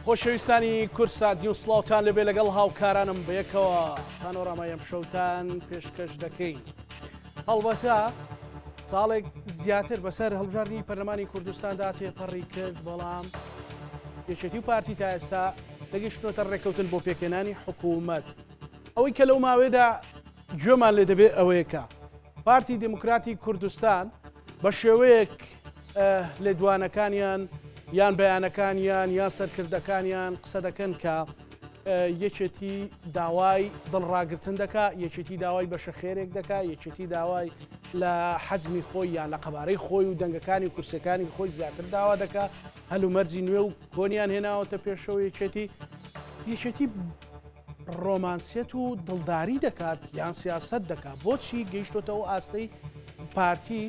خۆشەویستانی کورسات دیوسڵاوتان لەبێ لەگەڵ هاوکارانم بەیەکەوە پانۆرامای ئەم شەوتان پێشکەش دەکەین. هەڵبەتە ساڵێک زیاتر بەسەر هەڵبژاردننی پەرلەمانی کوردستاندا تێپەڕی کرد، بەڵام یەکێتی و پارتی تا ئێستا نەگەیشتووەتە ڕێکەوتن بۆ پێکهێنانی حکوومەت. ئەوەی کە لەو ماوەیەدا گوێمان لێ دەبێت ئەوەیەکە پارتی دموکراتی کوردستان بە شێوەیەک لێدوانەکانیان یان بەیانەکانیان یان سەرکردەکانیان قسە دەکەن کە یەکێتی داوای دڵڕاگرتن دەکا، یەکێتی داوای بەشەخێرێک دەکا، یەکێتی داوای لە حەجمی خۆی یان لە قەبارەی خۆی و دەنگەکانی و کورسەکانی خۆی زیاتر داوا دەکا، هەلومەرجی نوێ و کۆنیان هێناوەتە پێشەوە یەکێتی ڕۆمانسیەت و دڵداری دەکات یان سیاست دەکات. بۆچی گەیشتۆتەوە ئاستەی پارتی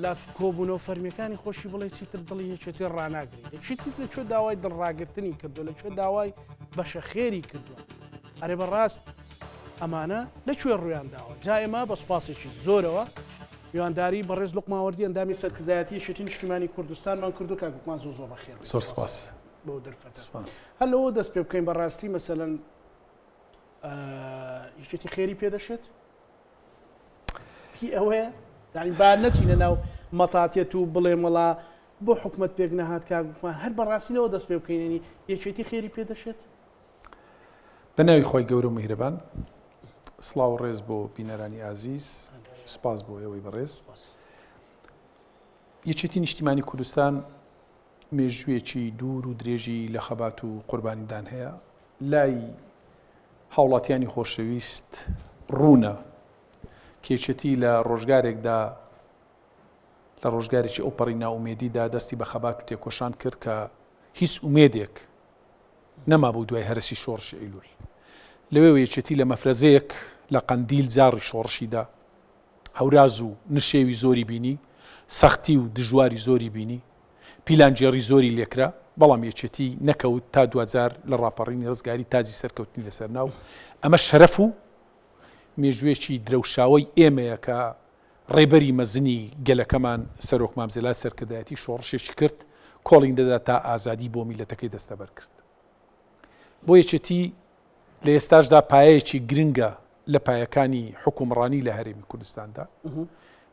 لە کۆبوونەوە فەرمیەکانی خۆشی بڵێ چیتر دڵی یەکێتی ڕناگرێت، یەکێتی لەکوێ داوای دڵڕاگرتنی کردو، لەکوێ داوای بەشەخێری کردووە. ئەرێ بەڕاست ئەمانە لەکوێ ڕویان داوە. جا ئێمە بە سوپاسێکی زۆرەوە میوانداری بەڕێز لوقماوەردی ئەندامی سەرکردایەتی یەکێتی نیشتیمانی کوردستانمان کردو کە گومان زۆر بەخێر. زۆر سپاس بۆ دەرفەتە. هەلەوە دەست پێ بکەین بەڕاستی مەسەلەن یەکێتی خێری پێدەشێت پی ئەوەیە یعنی با نەچینە ناو مەتاتێت و بڵێم وڵا بۆ حکومەت پێک نەهات کارگومان هەر بەڕاستیەوە دەست پێ بکەینێنی یەکێتی خێری پێدەشێت. بە ناوی خۆی گەورە و میهرەبان، سڵاو و ڕێز بۆ بینەرانی ئازیز، سوپاس بۆ ئێوەی بەڕێز. یەکێتی نیشتیمانی کوردستان مێژوویەکی دوور و درێژی لە خەبات و قوربانیدان هەیە. لای هاوڵاتیانی خۆشەویست ڕوونە کێچەتی لە ڕۆژگارێکدا لە ڕۆژگارێکی ئەوپەڕی ناومێدیدا دەستی بە خەبات و تێکۆشان کرد کە هیچ ئومێدێک نەما بوو دوای هەرسی شۆڕشی ئەیلول. لەوێ یەکێتی لە مەفرەزەیەک لە قەندیل جاڕی شۆڕشیدا هەوراز و نشێوی زۆری بینی، سەختی و دژواری زۆری بینی، پیلانجێڕی زۆری لێکرا، بەڵام یەکێتی نەکەوت تا دوجار لە ڕاپەڕینی ڕزگاری تازی سەرکەوتنی لەسەر ناو. ئەمە شەرەف و مێژوێکی درەوشاوی ئێمەیە کە ڕێبەری مەزنی گەلەکەمان سەرۆک مامزێلات سەرکردایەتی شۆڕشێکی کرد، کۆڵین دەدا تا ئازادی بۆ میلەتەکەی دەستەبەر کرد. بۆ یەکێتی لە ئێستاشدا پایەیەکی گرنگە لە پایەکانی حکومڕانی لە هەرێمی کوردستاندا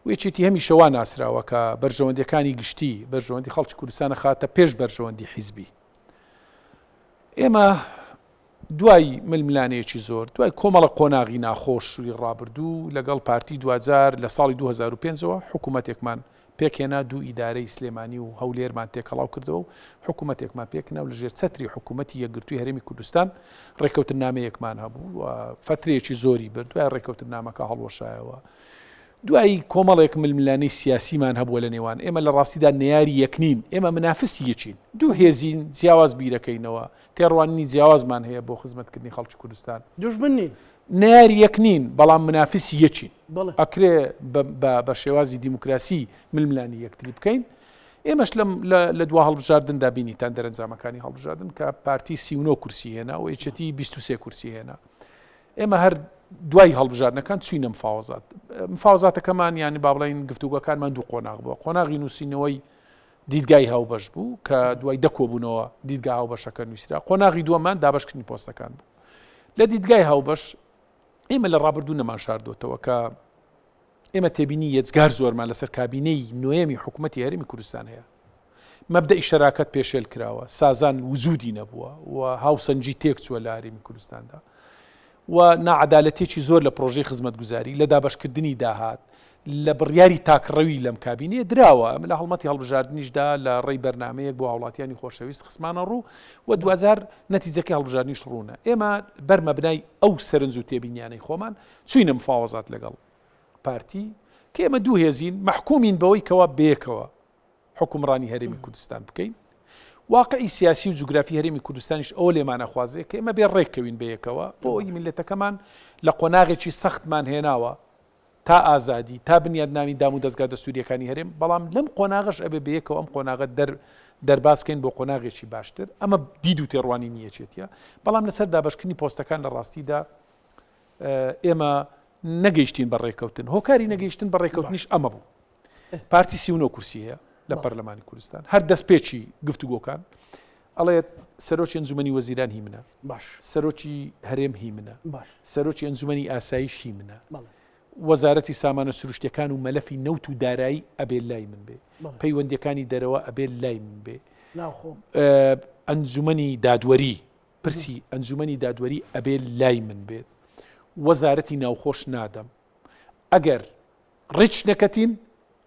و یەکێتی هەمیشە وا ناسراوە کە بەرژەوەندیەکانی گشتی بەرژەوەندی خەڵکی کوردستانە خاتە پێش بەرژەوەندی حیزبی. ئێمە دوای ململانەیەکی زۆر دوای کۆمەڵە قۆناغی ناخۆش سووری ڕابردوو لەگەڵ پارتی دوجار لە ساڵی 2005ەوە حکوومەتێکمان پێکهێنا، دوو ئیدارەی سلێمانی و هەولێرمان تێکەڵاو کردەوە و حکوومەتێکمان پێکنا و لەژێر چەتری حکوومەتی یەکگرتووی هەرێمی کوردستان ڕێکەوتنامەیەکمان هەبوو و فترەیەکی زۆری برد. دوای ڕێکەوتنامەکە هەڵوەشایەوە، دوایی کۆمەڵێک ململانەی سیاسیمان هەبووە لە نێوان ئێمە. لە ڕاستیدا نەیاری یەکنین، ئێمە منافسی یەکین، دوو هێزین جیاواز بیرەکەینەوە، تێڕوانینی جیاوازمان هەیە بۆ خزمەتکردنی خەڵکی کوردستان. دوژمن نین، نەیاری یەکنین، بەڵام منافسی یەکین. ئەکرێ بە شێوازی دیموکراسی ململانی یەکتری بکەین. ئێمەش لە دوا هەڵبژاردندا بینیتان دەرەنجامەکانی هەڵبژاردن کە پارتی 39 کورسی هێنا و یەکێتی 23 کورسی هێنا. ئێمە هەر دوای هەڵبژاردنەکان چوینە مفاوەزات. مفاوەزاتەکەمان یانی با بڵێن گفتوگۆکانمان دوو قۆناغ بووە. قۆناغی نووسینەوەی دیدگای هاوبەش بوو کە دوای دەکۆبوونەوە دیدگا هاوبەشەکە نووسرا. قۆناغی دووەمان دابەشکردنی پۆستەکان بوو. لە دیدگای هاوبەش ئێمە لە ڕابردوو نەمان شاردوتەوە کە ئێمە تێبینی یەجگار زۆرمان لەسەر کابینەی نوێمی حکوومەتی هەرێمی کوردستان هەیە. مەبدەئی شەراکەت پێشێل کراوە، سازان وجودی نەبووە و هاوسەنجی تێک چووە لە هەرێمی کوردستاندا و نەعەدالەتێکی زۆر لە پرۆژەی خزمەتگوزاری لە دابەشکردنی داهات، لە بڕیاری تاکڕەوی لەم کابینەیە دراوە. ئەمە لە هەڵمەتی هەڵبژاردنیشدا لە ڕێی بەرنامەیەک بۆ هاوڵاتیانی خۆشەویست خسمانە ڕوو و دوجار نەتیجەکەی هەڵبژاردنیش ڕوونە. ئێمە بەرمەبنای ئەو سەرنج و تێبینیانەی خۆمان چوینە مفاوەزات لەگەڵ پارتی کە ئێمە دوو هێزین محکومین بەوەی کەوا بەیەکەوە حکومڕانی هەرێمی کوردستان بکەین. واقعی سیاسی و جوگرافی هەرێمی کوردستانیش ئەوە لێمانە خوازەیە کە ئێمە بێ ڕێککەوین بەیەکەوە بۆ ئەوی میلەتەکەمان لە قۆناغێکی سەختمان هێناوە تا ئازادی تا بنیادنامی دام و دەستگا دەستوریەکانی هەرێم، بەڵام لەم قۆناغش ئەبێ بەیەکەوە ئەم قۆناغە دەرباز بکەین بۆ قۆناغێکی باشتر. ئەمە دید و تێڕوانی نیەچێتە، بەڵام لەسەر دابەشکردنی پۆستەکان لە ڕاستیدا ئێمە نەگەیشتین بە ڕێکەوتن، هۆکاری نەگەیشتن بە ڕێکەوتنیش ئەمە بوو. پارتی 39 کورسی هەیە لە پەرلەمانی کوردستان، هەر دەستپێکی گفتوگۆکان ئەڵێت سەرۆکی ئەنجومەنی وەزیران هی منە، باش سەرۆکی هەرێم هی منە، باش سەرۆکی ئەنجومەنی ئاسایش هی منە، بەڵێ وەزارەتی سامانە سروشتەکان و مەلەفی نەوت و دارایی ئەبێ لای من بێ، بەڵێ پەیوەندیەکانی دەرەوە ئەبێ لای من بێ، ناوخۆ ئەنجومەنی دادوەری پرسی ئەنجومەنی دادوەری ئەبێ لای من بێت، وەزارەتی ناوخۆش نادەم. ئەگەر ڕیچ نەکەتین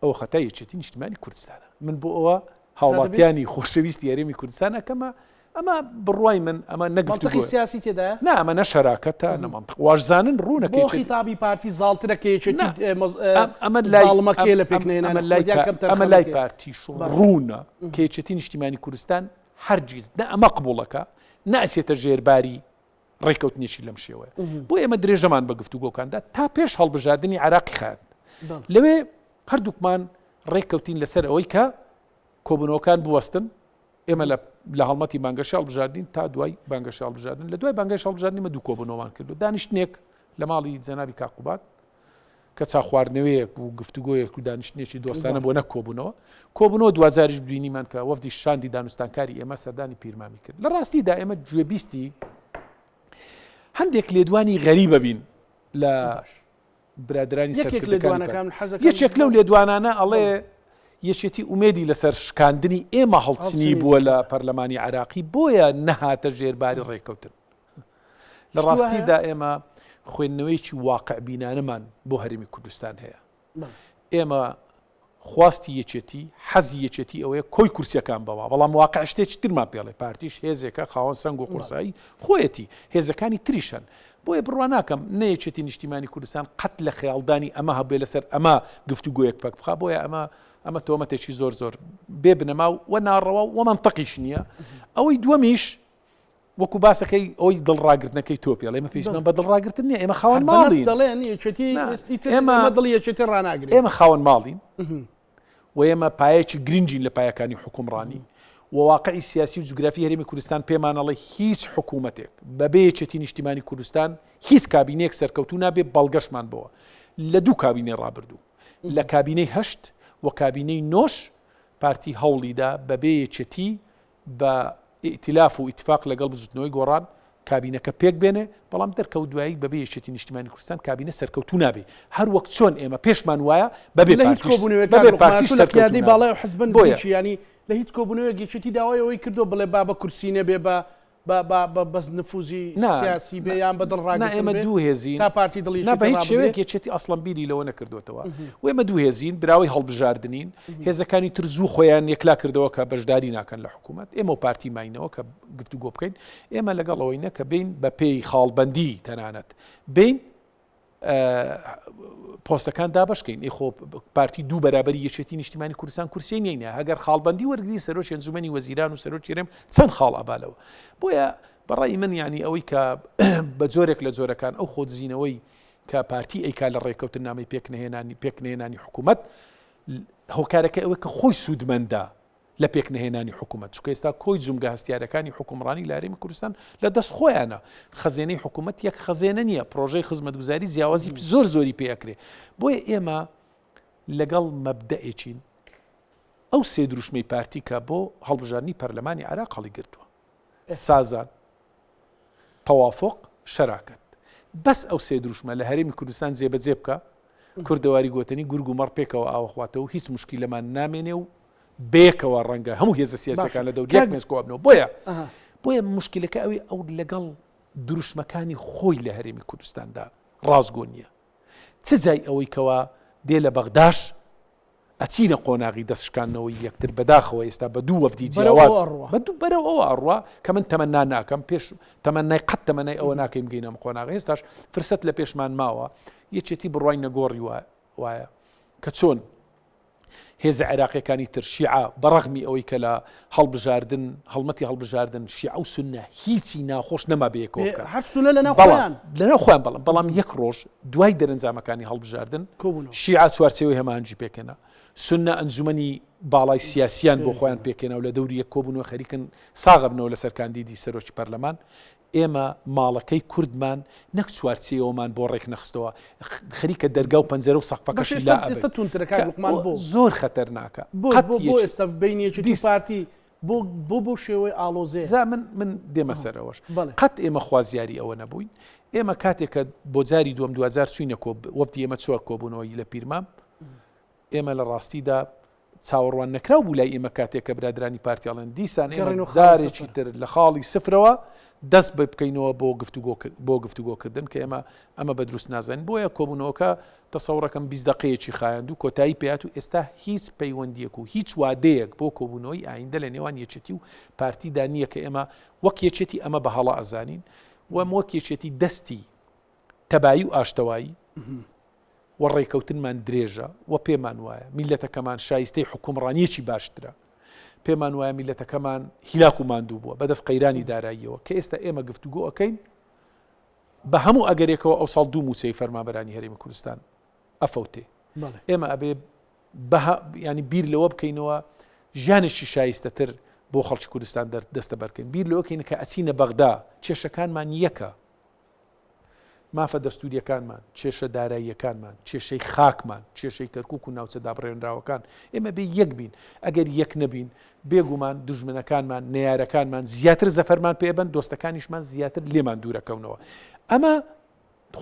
ئەوە خەتای یەکێتی نیشتیمانی کوردستانە. من بۆ ئەوە هاوڵاتیانی خۆشەویستی یاریمی کوردستان ئەەکەمە، ئەمە بڕوای من ئەمە منطقی سیاسی تێدایە؟ نا ئەمە نە شەراکەتە نەمەنطق واشزانن ڕوونەکەی بۆ خیتابی پارتی زاڵترە کە یەکێتی زاڵمەکێ لە پێکنێنان ئەمە لای پارتیش ڕوونە کە یەکێتی نیشتیمانی کوردستان هەرگیز نە ئەمە قبوڵەکە نە ئەسێتە ژێرباری ڕێککەوتنیشی لەم شێوەیە. بۆ ئێمە درێژەمان بە گفتوگۆکاندا تا پێش هەڵبژاردننی عراقی خات لەوێ هەردووکمان ڕێککەوتین لەسەر ئەوەی کە کۆبنەوەکان بوەستن، ئێمە لە هەڵمەتی بانگەشی هەڵبژاردین تا دوای بانگەشی هەڵبژاردن، لە دوای بانگەشی هەڵبژاردنی مە دوو کۆبنەوەمان کردو. دانیشتنێک لە ماڵی جەنابی کاقوبات کە چاخواردنەوەیەک و گفتوگۆیەک و دانیشتنێکی دۆستانە بۆ نە کۆبنەوە دوازاریش بینیمان کە وەفدی شاندی دانوستانکاری ئێمە سەردانی پیرمامی کرد. لە ڕاستیدا ئێمە گوێبیستی هەندێک لێدوانی غەریبە بین لە برادرانی سەرکردەکان. یەکێک لەو لێدوانانە ئەڵێ یەکێتی ئومێدی لەسەر شکاندنی ئێمە هەڵچنی بووە لە پەرلەمانی عراقی بۆیە نەهاتە ژێرباری ڕێککەوتن. لە ڕاستیدا ئێمە خوێندنەوەیکی واقع بینانەمان بۆ هەرێمی کوردستان هەیە. ئێمە خواستی یەکێتی حەزی یەکێتی ئەوەیە کۆی کورسیەکان بەوە، بەڵام واقع شتێکی ترمان پێڵێ پارتیش هێزێکە خاوەن سەنگ و قورسایی خۆیەتی هێزەکانی تریشن. بۆیە بڕوان ناکەم نەیەکێتی نیشتیمانی کوردستان قەت لە خەیاڵدانی ئەمە هەبێ لەسەر ئەمە گفتوگۆیەک پەک بخا، بۆیە ئەمە تۆمەتێکی زۆر بێ بنەما و ناڕەوە و منطقیش نییە. ئەوەی دووەمیش وەکو باسەکەی ئەوی دڵڕاگرتنەکەی تۆ پێڵێ ئێمە پێویستمان بە دڵڕاگرتن نییە، ئێمە خاوەن ماڵین، ئێمە خاوەن ماڵین و ئێمە پایەکی گرنگین لە پایەکانی حکومڕانی و واقعی سیاسی و جوگرافی هەرێمی کوردستان پێمانەڵێ هیچ حکوومەتێک بەبێ یەکێتی نیشتیمانی کوردستان هیچ کابینەیەک سەرکەوتو نابێ بەڵگەشمان بەوە لە دوو کابینەی ڕابردوو، لە کابینەی هەشت و کابینەی نۆش پارتی هەوڵیدا بەبێ یەکێتی بە ئیتیلاف و ئیتفاق لەگەڵ بزوتنەوەی گۆڕان کابینەکە پێک بێنێ، بەڵام دەرکەوت دوایی بەبێ یەکێتی نیشتیمانی کوردستان کابینە سەرکەوتو نابێ، هەر وەک چۆن ئێمە پێشمان وایە بەبێ پارتیش سەرکردی باڵای حزبن ینی لە هیچ کۆبوونەوەی یەکێتی داوای ئەوەی کردو بڵێ با بە کورسینە بێ بەس نفوزی سیاسی بێ یان بەدڵ ڕاگەن ئێمە دوو هێزین تا پارتی دڵی بە هیچ شێوەیەک یەکێتی ئەسڵەن بیری لەوە نەکردوێتەوە و ئێمە دوو هێزین براوی هەڵبژاردنین هێزەکانی تر زوو خۆیان یەکلا کردەوە کە بەشداری ناکەن لە حکوومەت، ئێمە و پارتی ماینەوە کە گفتوگۆ بکەین، ئێمە لەگەڵ ئەوەی نە کە بین بە پێی خاڵبەندی تەنانەت بین پۆستەکان دابشکەین. ئێ خۆ پارتی دوو بەرابەری یەکێتی نیشتیمانی کوردستان کورسی نینە، هەگەر خاڵبەندی وەرگری سەرۆکی ئەنجومەنی وەزیران و سەرۆکی هەرێم چەند خاڵ ئەبالەوە. بۆیە بەڕای من یانی ئەوەی کە بە جۆرێک لە جۆرەکان ئەو خۆتزیینەوەی کە پارتی ئەیکا لە ڕێککەوتن نامی پێکنهێنانی حکوومەت هۆکارەکە ئەوەی کە خۆی سوودمەندە لە پێکنهێنانی حکوومەت، چونکە ئێستا کۆی جومگە هەستیارەکانی حکومڕانی لە هەرێمی کوردستان لە دەست خۆیانە، خەزێنەی حکوومەت یەک خەزێنە نییە، پرۆژەی خزمەتگوزاری جیاوازی زۆری پێەکرێ. بۆیە ئێمە لەگەڵ مەبدەئێکین ئەو سێ دروشمەی پارتی کە بۆ هەڵبژاردننی پەرلەمانی عراق هەڵی گرتووە، سازان، تەوافق، شەراکەت. بەس ئەو سێ دروشمە لە هەرێمی کوردستان جێبەجێ بکە، کوردەواری گوتنی گورگ و مەڕ پێکەوە ئاوەخواتەوە هیچ مشکیلەمان نامێنێ و بێکەوە ڕەنگە هەموو هێزە سیاسەکان لە دەوریەک مێسکۆ بنەوە. بۆیە مشکلەکە ئەوی ئەو لەگەڵ دروشمەکانی خۆی لە هەرێمی کوردستاندا ڕازگۆ نییە. چ جای ئەوەی کەوا دێ لە بەغداش ئەچینە قۆناغی دەستشکانەوەی یەکتر بەداخەوە ئێستا بە دوو وەفدی جیاواز بەرەو ئەوە ئەڕوا کە من تەمەنا ناکەم پێش تەمەنای قەت تەمەنای ئەوە ناکەیم گەینەم قۆناغی. ئێستاش فرسەت لە پێشمان ماوە یەکێتی بڕوای نەگۆڕی وایە کە چۆن هێز عێراقیەکانی تر شیعە بەڕەغمی ئەوەی کە لە هەڵبژاردن هەڵمەتی هەڵبژاردن شیعە و سونە هیچی ناخۆش نەما بەیەکەوە بکەن، هەر سونە لەناو خۆیان بەڵام یەک ڕۆژ دوای دەرەنجامەکانی هەڵبژاردن شیعە چوارچێوەی هەمانجی پێکەنە، سونە ئەنجومەنی باڵای سیاسیان بۆ خۆیان پێکەنە و لە دەوری یەک کۆبوونەوە خەریکن ساغە بنەوە لەسەر کاندیدی سەرۆکی پەرلەمان. ئێمە ماڵەکەی کوردمان نەک چوارچێوەمان بۆ ڕێک نەخستەوە، خەریکە دەرگا و پەنجەرە و سەقفەکەشی لا زۆر خەتەرناکە. بۆ ئێستا بینیەکی پارتی بۆ شێوەی ئاڵۆزێ زا من دێمە سەرەوەش بەڵێ قەت ئێمە خوازیاری ئەوە نەبووین ئێمە کاتێکە بۆ جاری دووەم 2000 چوینە وەفتی ئێمە چوە کۆبوونەوەی لە پیرمام ئێمە لە ڕاستیدا چاوەڕوان نەکراو بوو لای ئێمە کاتێکە برادرانی پارتیاڵن دیسان ئێمە جارێکی تر لە خاڵی سفرەوە دەست بە بکەینەوە بۆ گفتوگۆکردن کە ئەمە بە دروست نازانین بۆیە کۆبوونەوەکە تەسەوڕەکەم 20 دقەیەکی خایاند و کۆتایی پێات و ئێستا هیچ پەیوەندیەک و هیچ وادەیەک بۆ کۆبوونەوەی ئایندە لە نێوان یەکێتی و پارتیدا نییە کە ئێمە وەک یەکێتی ئەمە بە هەڵە ئەزانین وەم وەک یەکێتی دەستی تەبایی و ئاشتەوایی و ڕێکەوتنمان درێژە و پێمان وایە میلەتەکەمان شایستەی حکومڕانیەکی باشترە پێمان وایە میلەتەکەمان هیلاک و ماندوو بووە بەدەست قەیرانی داراییەوە کە ئێستا ئێمە گفتوگۆ ئەەکەین بە هەموو ئەگەرێکەوە ئەو ساڵ 2 موسەی فەرمانبەرانی هەرێمی کوردستان ئەفەوتێ ئێمە ئەبێ ینی بیر لەوە بکەینەوە ژیانێکی شایستەتر بۆ خەڵکی کوردستان دەستە بەرکەین بیر لەوەکەین کە ئەچینە بەغدا کێشەکانمان یەکە مافە دەستوریەکانمان کێشە داراییەکانمان کێشەی خاکمان کێشەی کەرکووک و ناوچە دابڕێنراوەکان ئێمە بێ یەک بین ئەگەر یەک نەبین بێگومان دژمنەکانمان نەیارەکانمان زیاتر زەفەرمان پێبن دۆستەکانیشمان زیاتر لێمان دوورەکەونەوە ئەمە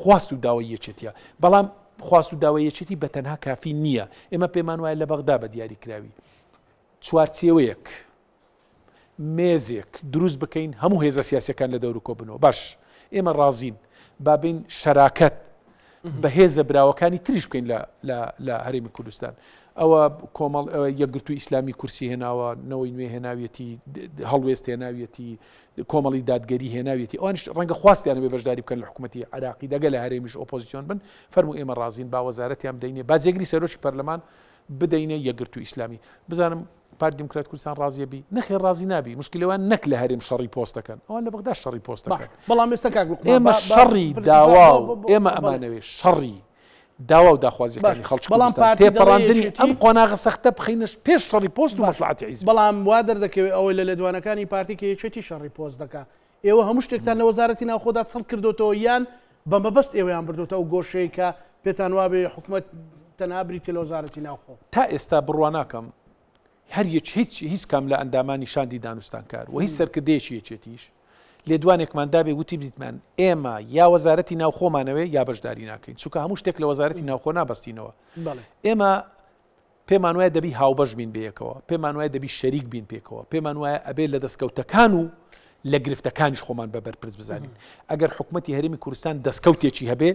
خواست و داوای یەکێتیە بەڵام خواست و داوای یەکێتی بە تەنها کافی نییە ئێمە پێمان وایە لە بەغدا بە دیاری کراوی چوارچێوەیەک مێزێک دروست بکەین هەموو هێزە سیاسیەکان لە دەور و کۆبنەوە باش ئێمە ڕازین بابین شەراکەت بە هێزە براوەکانی تریش بکەین لە هەرێمی کوردستان ئەوە کۆمەڵ یەکگرتووی ئیسلامی کورسی هێناوە نەوەی نوێ هێناویەتی هەڵوێست هێناویەتی کۆمەڵی دادگەری هێناویەتی ئەوانش ڕەنگە خواستیانە بێ بەشداری بکەن لە حکوومەتی عراقی دەگە لە هەرێمیش ئۆپۆزیسیۆن بن فەرموو ئێمە ڕازین با وەزارەتیان بدەینێ بازێگری سەرۆکی پەرلەمان بدەینێ یەکگرتووی ئیسلامی بزانم پارتی دموکرات کوردستان ڕازیە بی نەخێر ڕازی نابی مشکلەوەن نەک لە هەرێم شەڕی پۆستەکەن ئەوان لە بەغدا شەڕی پۆستەکەن بەڵام ئێستا کاک ئێمە شەڕی داوا و ئێمە ئەمانەوێ شەڕی داوا و داخوازیەکانی خەڵکی کوردستان تێپەڕاندنی ئەم قۆناغە سەختە بخینەش پێش شەڕی پۆست و مەسلحەتی حیزب بەڵام وا دەردەکەوێت ئەوەی لە لێدوانەکانی پارتی کە یەکێتی شەڕی پۆست دەکا ئێوە هەموو شتێکتان لە وەزارەتی ناوخۆدا سەڵ کردوتەوە یان بە مەبەست ئێوەیان بردوتە ئەو گۆشەیە کە پێتان وابێ حکوومەت تەنها بریتە لە وەزارەتی ناوخۆ تا ئێستا بڕوا ناکەم هەر هیچ کام لە ئەندامانی شاندی دانوستان کار و هیچ سەرکردەیەکی یەکێتیش لێدوانێکمان دابێ وتی بریتمان ئێمە یا وەزارەتی ناوخۆمانەوێ یا بەشداری ناکەین چونکە هەموو شتێک لە وەزارەتی ناوخۆ نابەستینەوە ئێمە پێمان وایە دەبی هاوبەش بین بەیەکەوە پێمان وایە دەبی شەریک بین پێکەوە پێمان وایە ئەبێ لە دەستکەوتەکان و لە گرفتەکانیش خۆمان بەبەرپرس بزانین ئەگەر حکوومەتی هەرێمی کوردستان دەستکەوتێکی هەبێ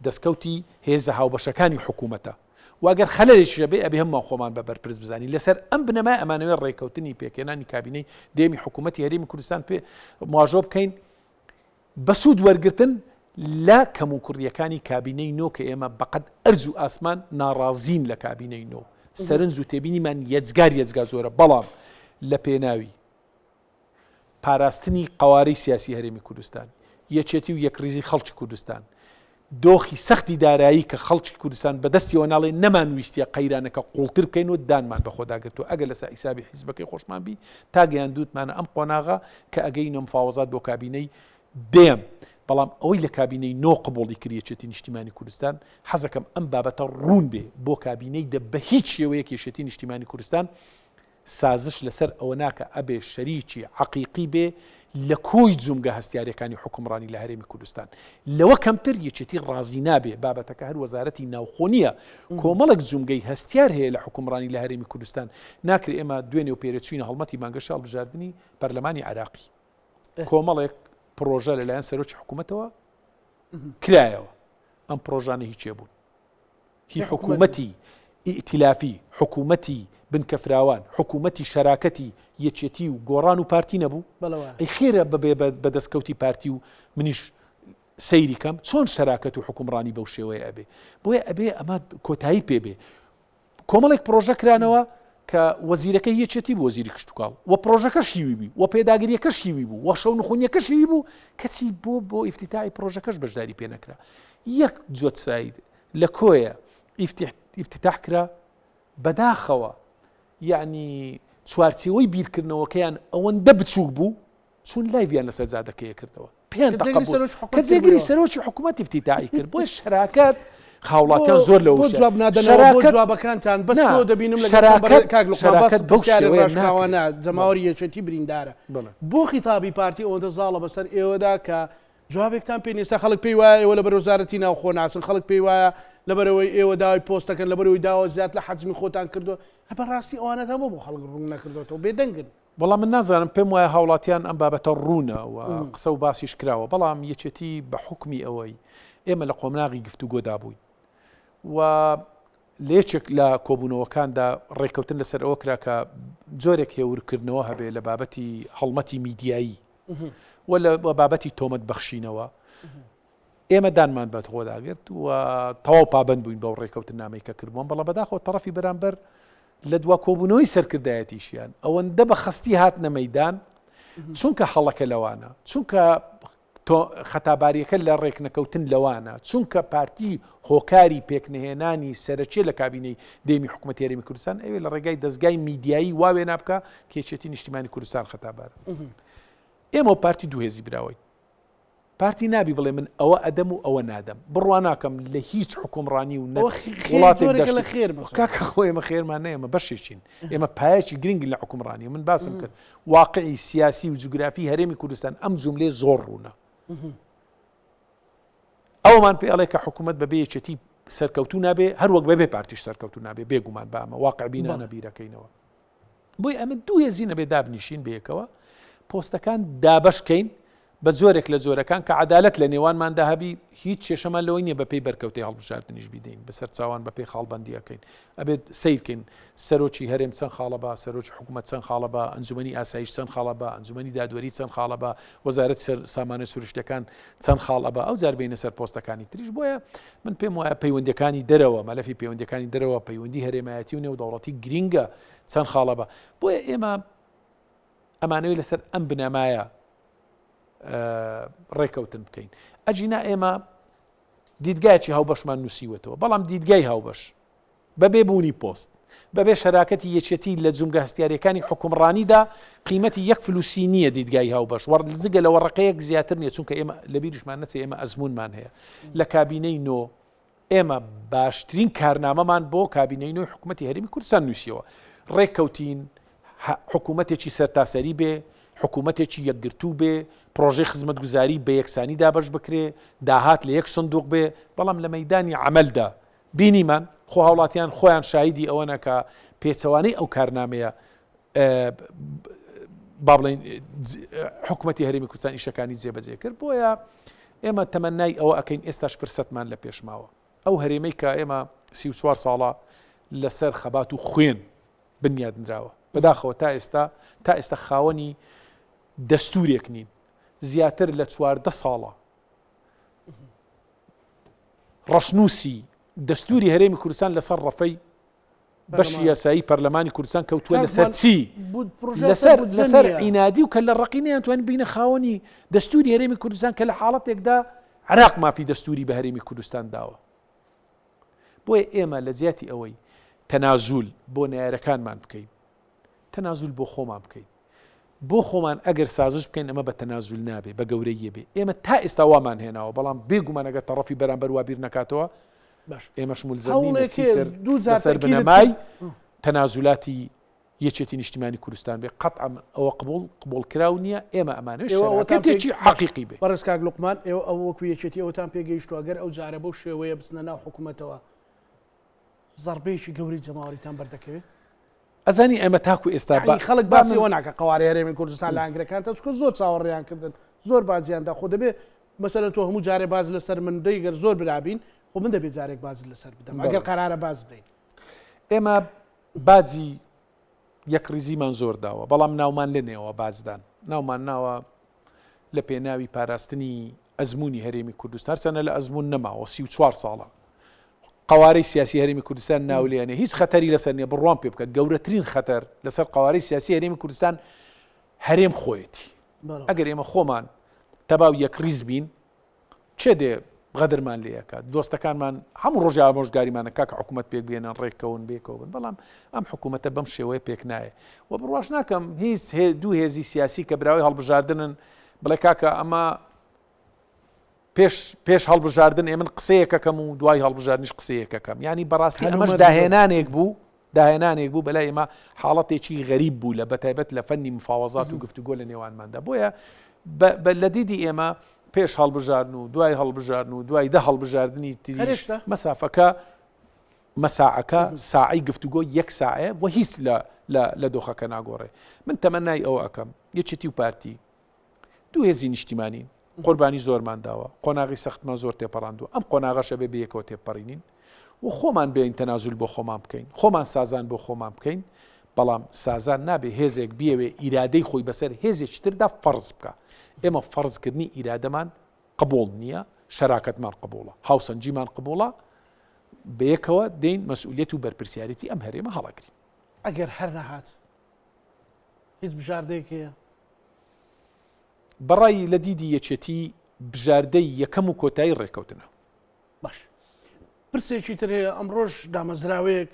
دەستکەوتی هێزە هاوبەشەکانی حکوومەتە واگەر خەلەلێکی هەبێ ئەبێ هەممان خۆمان بەبەرپرس بزانین لەسەر ئەم بنەمای ئەمانەوێت ڕێکەوتنی پێکێنانی کابینەی دێمی حکوومەتی هەرێمی کوردستان پێ مواژۆ بکەین بە سوود وەرگرتن لە کەموکوڕیەکانی کابینەی نۆ کە ئێمە بەقەد ئەرز و ئاسمان ناڕازین لە کابینەی نۆ سەرنج و تێبینیمان یەجگار زۆرە بەڵام لە پێناوی پاراستنی قەوارەی سیاسی هەرێمی کوردستان یەکێتی و یەکریزی خەڵکی کوردستان دۆخی سەختی دارایی کە خەڵکی کوردستان بەدەستیەوە ناڵێ نەمانویستە قەیرانەکە قوڵتر بکەین و دانمان بەخۆداگرتووە ئەگەر لەسا ئیسابی حیزبەکەی خۆشمان بی تا گەیان دووتمانە ئەم قۆناغا کە ئەگەینە مفاوەزات بۆ کابینەی دێم بەڵام ئەوەی لە کابینەی نۆ قبوڵی کریەچێتی نیشتیمانی کوردستان حەزەکەم ئەم بابەتە ڕوون بێ بۆ کابینەی بە هیچ شێوەیەک یەکێتی نیشتیمانی کوردستان سازش لەسەر ئەوە ناکە ئەبێ شەریکی حەقیقی بێ لە کۆی جومگە هەستیارەکانی حکومڕانی لە هەرێمی کوردستان لەوە کەمتر یەکێتی ڕازی نابێ بابەتەکە هەر وەزارەتی ناوخۆنیە کۆمەڵک جومگەی هەستیار هەیە لە حکومڕانی لە هەرێمی کوردستان ناکرێ ئێمە دوێنێ و پێرەچوینە هەڵمەتی مانگەشە هەڵبژاردننی پەرلەمانی عراقی کۆمەڵێک پرۆژە لەلایەن سەرۆکی حکوومەتەوە کرایەوە ئەم پرۆژانە هیچێ بوون هی حکوومەتی ئیتیلافی حکوومەتی بنکەفراوان حکوومەتی شەراکەتی یەکێتی و گۆڕان و پارتی نەبوو ئەی خێرە بەبێ بەدەستکەوتی پارتی و منیش سەیری کەم چۆن شەراکەت و حکومڕانی بەو شێوەیە ئەبێ بۆیە ئەبێ ئەمە کۆتایی پێبێ کۆمەڵێک پرۆژە کرانەوە کە وەزیرەکە یەکێتی بوو وەزیری کشتتوکاڵ و پرۆژەکە شیوی بی و پێداگریەکە شیوی بوو و شەو نخۆنیەکە شیوی بوو کەچی بۆ ئیفتیتای پرۆژەکەش بەشداری پێ نەکرا یەک جۆت ساید لە کۆیە ئیفتیتاح کرا بەداخەوە یعنی چوارچێوەی بیرکردنەوەکەیان ئەوەندە بچووک بوو چون لایڤیان لەسەر جادەکەیە کردەوە پێیان کە جێگری سەرۆکی حکوومەت ئیفتیتاحی کرد بۆیە شەراکەت خاوڵاتیان زۆر لەوە جواب نادەنەوە بۆ جوابەکانتان بەس تۆ دەبینم لە شەراکەت ڕاشکاوانە جەماوەری یەکێتی بریندارە بۆ خیتابی پارتی ئەوەندە زاڵە بەسەر ئێوەدا کە جوابێکتان پێ نێستا خەڵک پێی وایە ئێوە لەبەر وەزارەتی ناوخۆ ناسن خەڵک پێی وایە لەبەرەوەی ئێوە داوای پۆستەکەن لەبەرەوەی داوە زیات لە حەجمی خۆتان کردو بەڕاستی ئەوانە هەموو بۆ خەڵک ڕوون نەکردوێتەوە بێدەنگن بەڵام من نازانم پێم وایە هاوڵاتیان ئەم بابەتە ڕوونە و قسە و باسیش کراوە بەڵام یەکێتی بە حکمی ئەوەی ئێمە لە قۆمناغی گفتوگۆدا بووین و لێچێک لە کۆبوونەوەکاندا ڕێکەوتن لەسەر ئەوە کرا کە جۆرێک هێورکردنەوە هەبێ لە بابەتی هەڵمەتی میدیایی و لە بابەتی تۆمەت بەخشینەوە ئێمە دانمان بەت خۆداگرت و تەواو پابند بووین بەو ڕێکەوتن نامەی کە کردبووم بەڵام بەداخۆ تەڕەفی بەرامبەر لە دوا کۆبوونەوەی سەرکردایەتیشیان ئەوەندە بە خستی هاتنە مەیدان چونکە هەڵەکە لەوانە چونکە خەتاباریەکە لە ڕێکنەکەوتن لەوانە چونکە پارتی هۆکاری پێکنهێنانی سەرچێ لە کابینەی دێمی حکوومەتی هەرێمی کوردستان ئەوێ لە ڕێگای دەستگای میدیایی واوێ نابکە کێچێتی نیشتیمانی کوردستان خەتابارە ئێمە پارتی دووهێزی براوەی پارتی نابی بڵێ من ئەوە ئەدەم و ئەوە نادەم بڕوا ناکەم لە هیچ حکومڕانی و وڵاتێک خێر کاکە خۆ ئێمە خێرمان نەیەمە بەشێکین ئێمە پایەکی گرنگ لە حکومڕانی من باسم کرد واقعی سیاسی و جوگرافی هەرێمی کوردستان ئەم جوملێ زۆر ڕوونە ئەومان پێ ئەڵێ کە حکوومەت بەبێ یەکێتی سەرکەوتو نابێ هەروەک بەبێ پارتیش سەرکەوتو نابێ بێگومان بامە واقع بینانە بیرەکەینەوە بۆی ئەمە دوو هێزی نەبێ دابنیشین بەیەکەوە پۆستەکان دابەشکەین بە زۆرێک لە زۆرەکان کە عەدالەت لە نێوانماندا هەبی هیچ کێشەمان لەوەی نییە بەپێی بەرکەوتەی هەڵبژاردننیش بیدەین بەسەر چاوان بەپێی خاڵبەندیەکەین ئەبێت سیرکەین سەرۆکی هەرێم چەند خاڵە بە سەرۆکی حکوومەت چەند خاڵە بە ئەنجومەنی ئاسایش چەند خاڵە بە ئەنجومەنی دادوەری چەند خاڵە بە وەزارەت سامانە سروشتەکان چەند خاڵە بە ئەو جار بینە سەر پۆستەکانی تریش بۆیە من پێم وایە پەیوەندیەکانی دەرەوە مەلەفی پەیوەندیەکانی دەرەوە پەیوەندی هەرێمایەتی و نێودەوڵەتی گرینگە چەند خاڵە بە بۆیە ئێمە ئەمانەوەی لەسەر ئەم بنەمایە ڕێکەوتن بکەین ئەجینا ئێمە دیدگایکی هاوبەشمان نووسیوەتەوە بەڵام دیدگای هاوبەش بەبێ بوونی پۆست بەبێ شەراکەتی یەکێتی لە جومگە هەستیاریەکانی حکومڕانیدا قیمەتی 1 فلوسی نییە دیدگای هاوبەش وەرزگە لە وەڕقەیەک زیاتر نییە چونکە ئێمە لە بیرشمان نەچێ ئێمە ئەزمونمان هەیە لە کابینەی نۆ ئێمە باشترین کارنامەمان بۆ کابینەی نۆی حکوومەتی هەرێمی کوردستان نووسیەوە ڕێککەوتین حکوومەتێکی سەرتاسەری بێ حکوومەتێکی یەکگرتوو بێ پرۆژەی خزمەتگوزاری بە یەکسانی دابەش بکرێ داهات لە یەک سندوق بێ بەڵام لە مەیدانی عەمەلدا بینیمان خۆ هاوڵاتیان خۆیان شاهیدی ئەوەنە کە پێچەوانەی ئەو کارنامەیە با بڵێن حکوومەتی هەرێمی کوردستان ئیشەکانی جێبەجێ کرد بۆیە ئێمە تەمەنای ئەوە ئەکەین ئێستاش فرسەتمان لە پێشماوە ئەو هەرێمەی کە ئێمە 34 ساڵە لەسەر خەبات و خوێن بنیادنراوە بەداخەوە تا ئێستا خاوەنی دەستورێک نین زیاتر لە 14 ساڵە ڕەشنووسی دەستوری هەرێمی کوردستان لەسەر ڕەفەی بەشی یاسایی پەرلەمانی کوردستان کەوتووە لەسەر چی لەسەر ئینادی و کە لە ڕقینیان توانین بینە خاوەنی دەستوری هەرێمی کوردستان کە لە حاڵەتێکدا عراق مافی دەستوری بە هەرێمی کوردستان داوە بۆیە ئێمە لە زیاتی ئەوەی تەنازول بۆ نایارەکانمان بکەین تەنازول بۆ خۆمان بکەین بۆ خۆمان ئەگەر سازش بکەین ئەمە بە تەنازول نابێ بە گەورەیە بێ ئێمە تا ئێستا وامان هێناوە بەڵام بێگومان ئەگەر تەڕەفی بەرامبەر وابیر نەکاتەوە ئێمەش مولزەمین لەسەر بنەمای تەنازولاتی یەکێتی نیشتیمانی کوردستان بێ قەتعا ئەوە قبوڵکراو نییە ئێمە ئەمانەوەی شەراکەتێکی حەقیقی بێ بەڕێز کاک لوقمان ئێوە ئەو وەکو یەکێتی ئەوتان پێگەیشتووە ئەگەر ئەو جارە بەو شێوەیە بچنە ناو حکوومەتەوە زەربەیەکی گەوری جەماوەریتان بەردەکەوێت ئەزانی ئێمە تاکو ئێستا خەڵک باسیەوە ناکە قوارەی هەرێمی کوردستان لە ئەنگلەکان تا چکە زۆر چاوەڕێیان کردن زۆر بازییاندا خۆ دەبێ مەسەلەن تۆ هەموو جارێ باز لەسەر من دەیگەر زۆر برابین خۆ من دەبێت جارێک باز لەسەر بدەم ئەگەر قەرارە باز بدەین ئێمە باجی یەکریزیمان زۆر داوە بەڵام ناومان لە نێوە بازدان ناومان ناوە لە پێناوی پاراستنی ئەزمموی هەرێمی کوردستان هەرچەنە لە ئەزممون نەماوە 34 ساڵە قوارەی سیاسی هەرێمی کوردستان ناولێنێ هیچ خەتەری لەسەر نیە بڕوان پێ بکە گەورەترین خەتەر لەسەر قوارەی سیاسی هەرێمی کوردستان هەرێم خۆیەتی ئەگەر ئێمە خۆمان تەباو یەکریز بین چێ دێ غەدرمان لێەکات دۆستەکانمان هەموو ڕۆژی ئامۆژگاریمانە کاکە حکوومەت پێک بێنن ڕێککەون بێکەوەن بەڵام ئەم حکوومەتە بەم شێوەیە پێک نایە و بڕواش ناکەم هیچ دوو هێزی سیاسی کە براوی هەڵبژاردنن بڵێ کاکە ئەمە پێش هەڵبژاردن ئێمە قسەیەکەکەم و دوای هەڵبژاردنیش قسەیەکەکەم ینی بەڕاستی ئەمەش داهێنانێک بوو بەلای ئێمە حاڵەتێکی غەریب بوو لە بەتایبەت لە فەنی مفاوەزات و گفتوگۆ لە نێوانماندا بۆیە لە دیدی ئێمە پێش هەڵبژاردن و دوای هەڵبژاردن و دوای دە هەڵبژاردننی تریش مەسافەکە مەساعەکە ساعی گفتوگۆ 1 ساعە و هیچ لە دۆخەکە ناگۆڕێ من تەمەنای ئەوە ئەەکەم یەکێتی و پارتی دوو هێزی نیشتیمانین قوربانی زۆرمان داوە قۆناغی سەختمان زۆر تێپەڕاندووە ئەم قۆناغەشە بێ بەیەکەوە تێپەڕینین و خۆمان بێین تەنازول بۆ خۆمان بکەین خۆمان سازان بۆ خۆمان بکەین بەڵام سازان نابێ هێزێک بیەوێ ئیرادەی خۆی بەسەر هێزێکی تردا فەرز بکە ئێمە فەرزکردنی ئیرادەمان قبول نییە شەراکەتمان قبوڵە هاوسەنجیمان قبوڵە بەیەکەوە دێین مەسئولیەت و بەرپرسیارەتی ئەم هەرێمە هەڵەگرین ئەگەر هەر نەهات هیچ بژاردەیەک هەیە بەڕای لە دیدی یەکێتی بژاردەی یەکەم و کۆتایی ڕێکەوتنە باش پرسێکی تر هەیە ئەمڕۆژ دامەزراوەیەک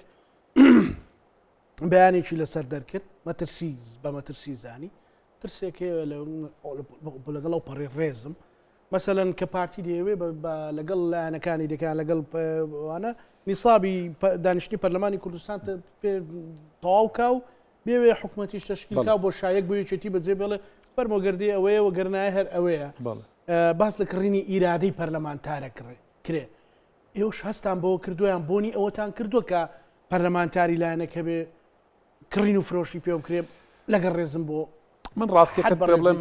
بەیانێکی لەسەر دەرکرد بە مەترسی زانی ترسێک هەیە لەگەڵ ئەو پەڕی ڕێزم مەسەلەن کە پارتی دەیەوێ لەگەڵ لایەنەکانی دەکەن لەگەڵ وانە نیسابی دانیشتنی پەرلەمانی کوردستان تەواوکە و بێوێ حکوومەتیش تەشکیلکا بۆ شایەک بۆ یەکێتی بەجێ بڵێ فەرمۆگەردی ئەوەیە و گەرنای هەر ئەوەیە باس لە کڕینی ئیرادەی پەرلەمانتارە کرێ ئێوەش هەستان بۆ کردویان بۆنی ئەوەتان کردووە کە پەرلەمانتاری لایەنەکە بێ کڕین و فرۆشی پێ بکرێ لەگەڵ ڕێزم بۆ من ڕاستیەکەت بڵێم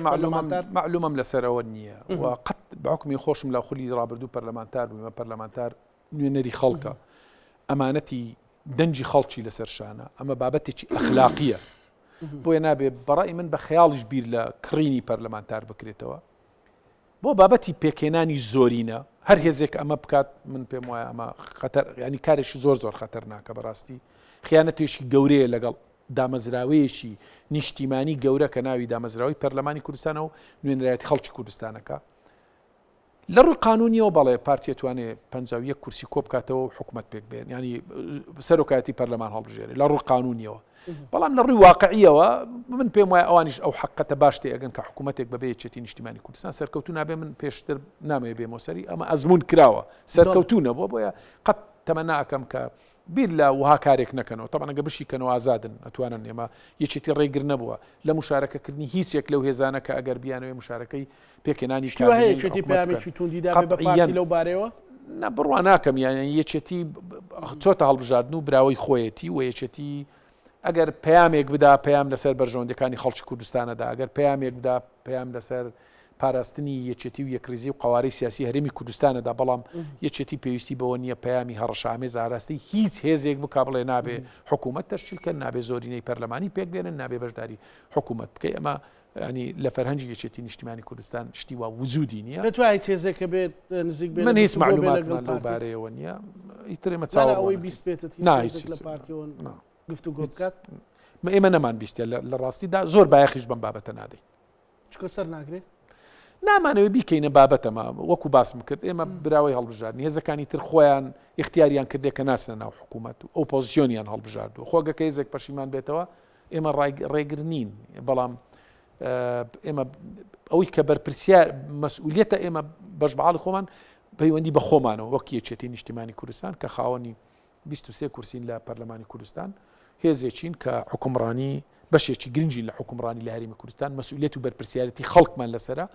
معلومەم لەسەرەوە نییە و قەت بەحکمی خۆشم لە خولی ڕابردوو پەرلەمانتار بوومە پەرلەمانتار نوێنەری خەڵکە ئەمانەتی دەنجی خەڵکی لەسەر شانە ئەمە بابەتێکی ئەخلاقیە بۆیە نابێ بەڕای من بە خەیاڵیش بیر لە کڕینی پەرلەمانتار بکرێتەوە بۆ بابەتی پێکێنانی زۆرینە هەر هێزێک ئەمە بکات من پێم وایە ئەمە خەتەر ینی کارێکی زۆر خەتەر ناکە بەڕاستی خیانەتێکی گەورەیە لەگەڵ دامەزراوەیەکی نیشتیمانی گەورە کە ناوی دامەزراوی پەرلەمانی کوردستانە و نوێنەرایەتی خەڵکی کوردستانەکە لە ڕووی قانونیەوە بەڵێ پارتیە توانێت 51 کورسی کۆ بکاتەوە و حکوومەت پێک بێن ینی سەرۆکایەتی پەرلەمان هەڵبژێرێ لە ڕووی قانونیەوە بەڵام لە ڕووی واقعیەوە من پێم وایە ئەوانیش ئەو حقەتە باشتێ ئەگەن کە حکوومەتێک بەبێ یەکێتی نیشتیمانی کوردستان سەرکەوتو نابێ من پێشتر نامەوێ بێمە سەری ئەمە ئەزمون کراوە سەرکەوتو نەبووە بۆیە قەت تەمەنا ئەەکەم کە بیر لە وها کارێک نەکەنەوە طبعا ئەگە بشیکەنەوە ئازادن ئەتوانن ئێمە یەکێتی ڕێگر نەبووە لە مشارەکەکردنی هیچێک لەو هێزانە کە ئەگەر بیانەوەی مشارەکەی پێکێنانی کابینەی پامێکی توندیدا بە پارتی لەو بارەوە نە بڕوا ناکەم یانە یەکێتی چۆتە هەڵبژاردن و براوەی خۆیەتی و یەکێتی ئەگەر پەیامێک بدا پەیام لەسەر بەرژەوەندەکانی خەڵکی کوردستانەدا ئەگەر پەیامێک بدا پەیام لەسەر پاراستنی یەکێتی و یەکریزی و قوارەی سیاسی هەرێمی کوردستانەدا بەڵام یەکێتی پێویستی بەوە نییە پەیامی هەڕەشامێز ئاراستی هیچ هێزێک بک بڵێ نابێ حکوومەت تەشکیلکە نابێ زۆرینەی پەرلەمانی پێک بێنن نابێ بەشداری حکوومەت بکەی ئەمە ینی لە فەرهەنگی یەکێتی نیشتیمانی کوردستان شتی وا وجودی نییە دەتوانێت هێزێکە بێت نزیک بێت من هیچ معلوماتمان لەو بارەیەوە نییە ئیترێمە چاوەوەی بیست بێتت لە پارتیەوە گفتوگۆ بکات ئێمە نەمان بیستە لە ڕاستیدا زۆر بایەخیش بەم بابەتە نادەی چکە سەر ناگرێت نامانەوە بیکەینە بابەتەمە وەکو باسم کرد ئێمە براوەی هەڵبژاردننی هێزەکانی تر خۆیان اختیاریان کردێ کە ناسنە ناو حکوومەت و ئۆپۆزیسیۆنیان هەڵبژاردووە خۆگەکە هێزێک پەشیمان بێتەوە ئێمە ڕێگر نین بەڵام ئێمە ئەوەی کە بەرپرسیار مەسئولیەتە ئێمە بەشبعاڵی خۆمان پەیوەندی بە خۆمانەوە وەک یەکێتی نیشتیمانی کوردستان کە خاوەنی 23 کورسین لە پەرلەمانی کوردستان هێزێکین کە حکومڕانی بەشێکی گرنگی لە حکومڕانی لە هەرێمی کوردستان مەسئولیەت و بەرپرسیارەتی خەڵکمان لەسرە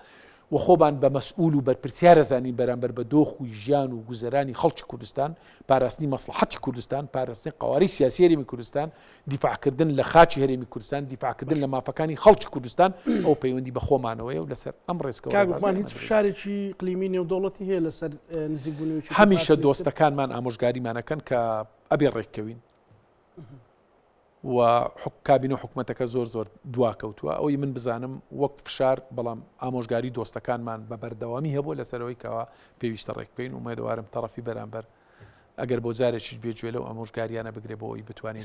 و خۆبان بە مەسئول و بەرپرسیارە زانین بەرامبەر بە دۆخ و ژیان و گوزەرانی خەڵکی کوردستان پاراستنی مەسلحەتی کوردستان پاراستنی قواری سیاسی هەرێمی کوردستان دیفاعکردن لە خاچی هەرێمی کوردستان دیفاعکردن لە مافەکانی خەڵکی کوردستان ئەو پەیوەندی بە خۆمانەوەیە و لەسەر ئەم ڕێزکەوتمان هیچ فشارێکی قلیمی نێودەوڵەتی هەیە لەسەر نزیکبوونی هەمیشە دۆستەکانمان ئامۆژگاریمانەکەن کە ئەبێ ڕێککەوین و کابینە حکوومەتەکە زۆر دواکەوتووە ئەوی من بزانم وەک فشار بەڵام ئامۆژگاری دۆستەکانمان بە بەردەوامی هەبوو لەسەرەوەی کەەوە پێویستە ڕێکبین و مێدەوارم تەڕەفی بەرامبەر ئەگەر بۆ جارێکیش بێ گوێ لەو ئامۆژگاریانە بگرێ بۆەوەی بتوانین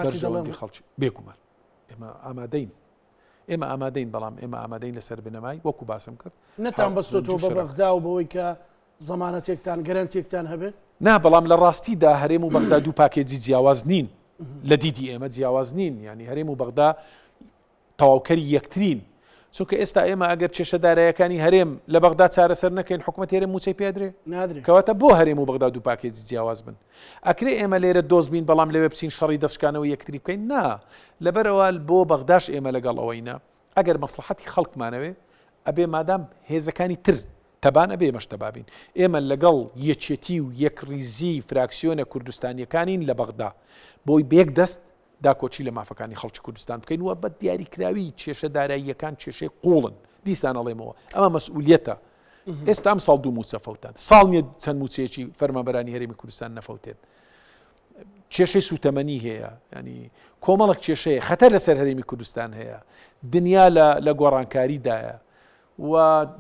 بەرژەوەندی خەڵکی بێکومان ئێمە ئامادەین بەڵام ئێمە ئامادەین لەسەر بنەمای وەکو باسم کرد نەتان بەستۆ بە بەغدا و بەوەی کە زەمانەتێکتان گەرانتێکتان هەبێت نا بەڵام لە ڕاستیدا هەرێم و بەغدا دوو پاکێجی جیاواز نین لە دیدی ئێمە جیاواز نین ینی هەرێم و بەغدا تەواوکەری یەکترین چونکە ئێستا ئێمە ئەگەر کێشەدارایەکانی هەرێم لە بەغدا چارەسەر نەکەین حکوومەت هێرێ موچەی پێدرێ نادرێت کەواتە بۆ هەرێم و بەغدا دوو پاکێجی جیاواز بن ئەکرێ ئێمە لێرە دۆست بین بەڵام لەوێ بچین شەڕی دەشکانەوە یەکتری بکەین نا لەبەرەوە بۆ بەغداش ئێمە لەگەڵ ئەوەینە ئەگەر مەسلحەتی خەڵکمانەوێ ئەبێ مادام هێزەکانی تر تەبان ئەبێ مەشتەبابین ئێمە لەگەڵ یەکێتی و یەکریزی فراکسیۆنە کوردستانیەکانین لە بەغدا بۆی بێک دەست داکۆچی لە مافەکانی خەڵکی کوردستان بکەین وە بە دیاریکراوی کێشە داراییەکان کێشەی قوڵن دیسان ئەڵێمەوە ئەمە مەسئولیەتە ئێستا ئەم ساڵ دوو موچە فەوتان ساڵ نیە چەند موچەیەکی فەرمانبەرانی هەرێمی کوردستان نەفەوتێن کێشەی سوتەمەنی هەیە ینی کۆمەڵک کێشەیە خەتەر لەسەر هەرێمی کوردستان هەیە دنیا لە گۆڕانکاریدایە و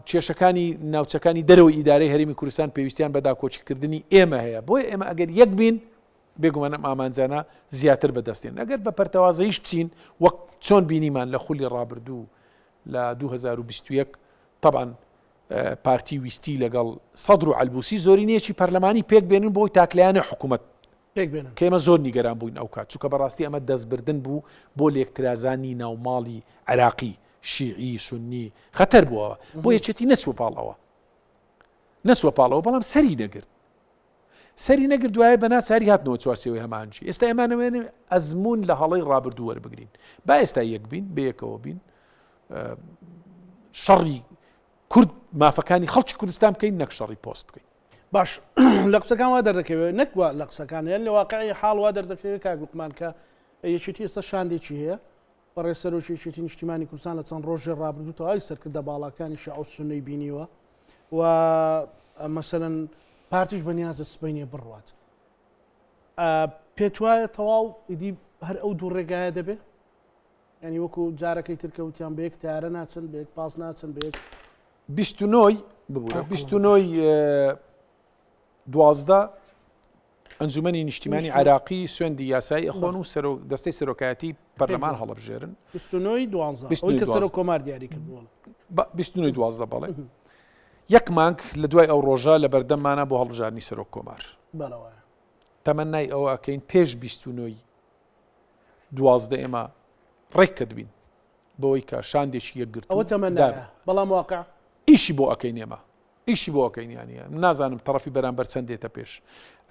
کێشەکانی ناوچەکانی دەرەوەی ئیدارەی هەرێمی کوردستان پێویستیان بە داکۆچیکردنی ئێمە هەیە بۆیە ئێمە ئەگەر یەک بین بێگومانم ئامانجانە زیاتر بەدەستێن ئەگەر بە پەرتەوازەیش بچین وەک چۆن بینیمان لە خولی ڕابردوو لە 2021 طبعاً پارتی ویستی لەگەڵ سەدر و ئەلبوسی زۆرینەیەکی پەرلەمانی پێک بێنن بۆی تاکلایانە حکوومەت کە ئێمە زۆر نیگەران بووین ئەو کات چونکە بەڕاستی ئەمە دەستبردن بوو بۆ لێکترازانی ناوماڵی عێراقی شیعی سونی خەتەر بووەوە بۆ یەکێتی نەچوە پاڵەوە بەڵام سەری نەگرت دوایە بە ناچاری هاتنەوە چوارچێوەی هەمانجی ئێستا ئێمانەوێنێ ئەزمون لە هەڵەی ڕابردوو وەربگرین با ئێستا یەک بین بەیەکەوە بین شەڕی کورد مافەکانی خەڵکی کوردستان بکەین نەک شەڕی پۆست بکەین باش لە قسەکان وا دەردەکەوێت نەکوە لە قسەکانیان لە واقعی حاڵ وا دەردەکەوێت کاک لوقمان کە یەکێتی ئێستا شاندێکی هەیە بەڕێ سەرۆکیەتی نیشتیمانی کوردستان لە چەند ڕۆژێ ڕابردووتەوە سەرکردە باڵەکانی شیعە و سوننی بینیوە و مەسەلەن پارتیش بەنیازە سبەینێ بڕوات پێت وایە تەواو ئیدی هەر ئەو دوو ڕێگایە دەبێ ینی وەکو جارەکەی ترکەوتیان بەیەک تارە ناچن بەیەک پاس ناچن بەیەک 29 دوازدە ئەنجومەنی نیشتیمانی عێراقی سوێندی یاسایی ئەخۆن و دەستەی سەرۆکایەتی پەرلەمان هەڵەبژێرن 29 کە سەرۆک کۆمار دیاری کردووە 29 بەڵێ یەک مانگ لە دوای ئەو ڕۆژە لە بەردەممانە بۆ هەڵبژاردننی سەرۆک کۆمار تەمەنای ئەوە ئەکەین پێش 29 ئێمە ڕێک کردبین بۆی کە شاندێکی یەکگرت ئەوە تەمەنایە بەڵام واقع ئیشی بۆ ئەەکەین ئێمە ئیشی بۆ ئەەکەینیانە نازانم تەڕەفی بەرامبەر چەند دێتە پێش